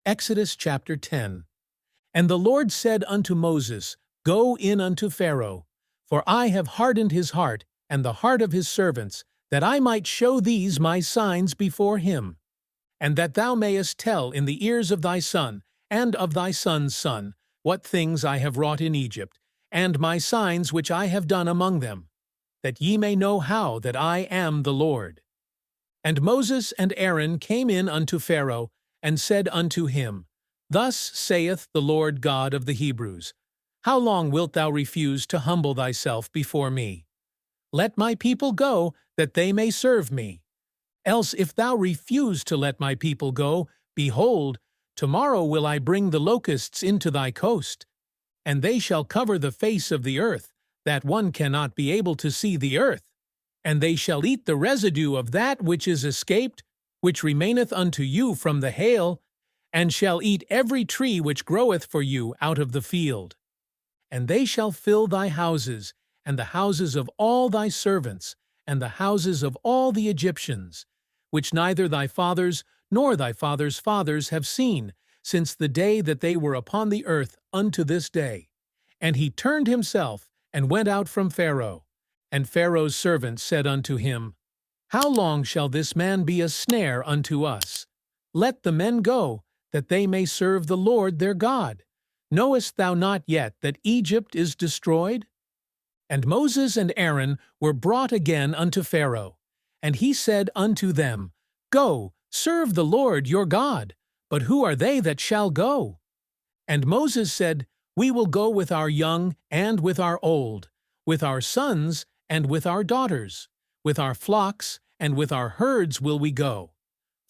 Exodus chapter 10. And the Lord said unto Moses, Go in unto Pharaoh, for I have hardened his heart and the heart of his servants, that I might show these my signs before him, and that thou mayest tell in the ears of thy son and of thy son's son what things I have wrought in Egypt, and my signs which I have done among them, that ye may know how that I am the Lord. And Moses and Aaron came in unto Pharaoh, and said unto him, Thus saith the Lord God of the Hebrews, How long wilt thou refuse to humble thyself before me? Let my people go, that they may serve me. Else if thou refuse to let my people go, behold, tomorrow will I bring the locusts into thy coast, and they shall cover the face of the earth, that one cannot be able to see the earth. And they shall eat the residue of that which is escaped, which remaineth unto you from the hail, and shall eat every tree which groweth for you out of the field. And they shall fill thy houses, and the houses of all thy servants, and the houses of all the Egyptians, which neither thy fathers nor thy fathers' fathers have seen, since the day that they were upon the earth unto this day. And he turned himself, and went out from Pharaoh. And Pharaoh's servants said unto him, How long shall this man be a snare unto us? Let the men go, that they may serve the Lord their God. Knowest thou not yet that Egypt is destroyed? And Moses and Aaron were brought again unto Pharaoh. And he said unto them, Go, serve the Lord your God. But who are they that shall go? And Moses said, We will go with our young and with our old, with our sons and with our daughters, with our flocks and with our herds will we go.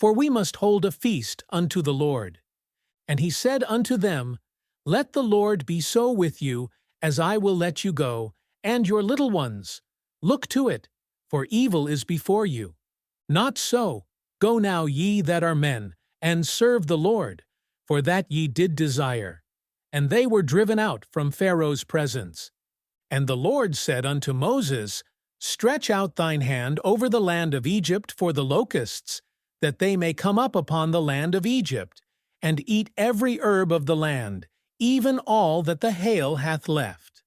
For we must hold a feast unto the Lord. And he said unto them, Let the Lord be so with you, as I will let you go, and your little ones. Look to it, for evil is before you. Not so, go now ye that are men, and serve the Lord, for that ye did desire. And they were driven out from Pharaoh's presence. And the Lord said unto Moses, Stretch out thine hand over the land of Egypt for the locusts, that they may come up upon the land of Egypt, and eat every herb of the land, even all that the hail hath left.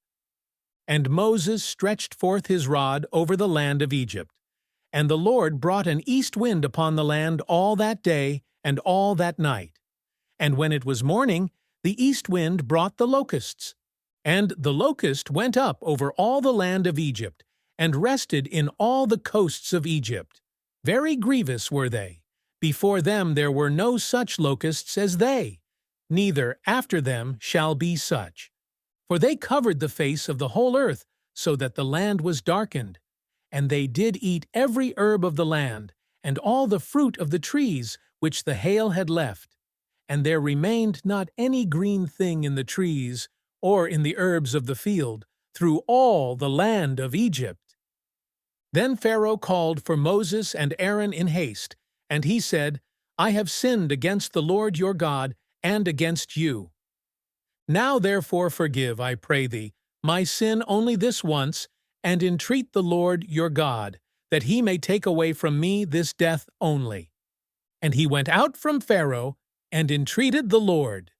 And Moses stretched forth his rod over the land of Egypt. And the Lord brought an east wind upon the land all that day and all that night. And when it was morning, the east wind brought the locusts. And the locust went up over all the land of Egypt, and rested in all the coasts of Egypt. Very grievous were they. Before them there were no such locusts as they, neither after them shall be such. For they covered the face of the whole earth, so that the land was darkened. And they did eat every herb of the land, and all the fruit of the trees which the hail had left. And there remained not any green thing in the trees, or in the herbs of the field, through all the land of Egypt. Then Pharaoh called for Moses and Aaron in haste, and he said, I have sinned against the Lord your God, and against you. Now therefore forgive, I pray thee, my sin only this once, and entreat the Lord your God, that he may take away from me this death only. And he went out from Pharaoh, and entreated the Lord.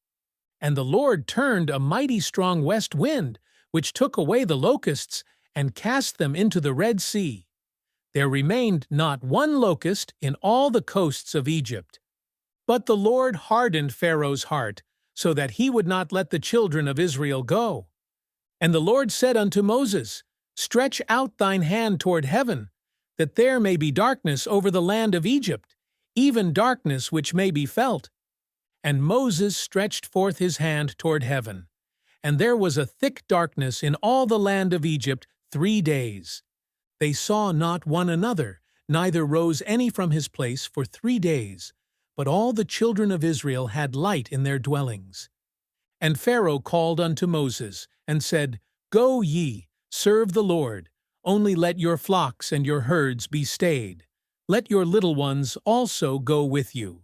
And the Lord turned a mighty strong west wind, which took away the locusts, and cast them into the Red Sea. There remained not one locust in all the coasts of Egypt. But the Lord hardened Pharaoh's heart, so that he would not let the children of Israel go. And the Lord said unto Moses, Stretch out thine hand toward heaven, that there may be darkness over the land of Egypt, even darkness which may be felt. And Moses stretched forth his hand toward heaven. And there was a thick darkness in all the land of Egypt 3 days. They saw not one another, neither rose any from his place for 3 days. But all the children of Israel had light in their dwellings. And Pharaoh called unto Moses, and said, Go ye, serve the Lord, only let your flocks and your herds be stayed. Let your little ones also go with you.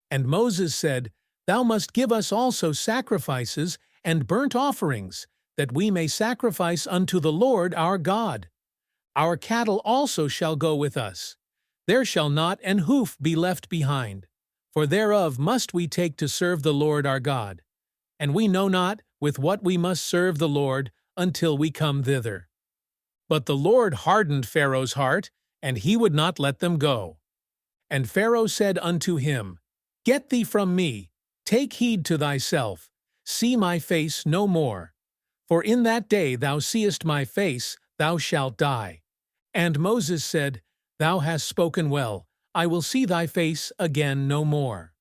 And Moses said, Thou must give us also sacrifices and burnt offerings, that we may sacrifice unto the Lord our God. Our cattle also shall go with us. There shall not an hoof be left behind. For thereof must we take to serve the Lord our God. And we know not with what we must serve the Lord until we come thither. But the Lord hardened Pharaoh's heart, and he would not let them go. And Pharaoh said unto him, Get thee from me, take heed to thyself, see my face no more. For in that day thou seest my face, thou shalt die. And Moses said, Thou hast spoken well, I will see thy face again no more.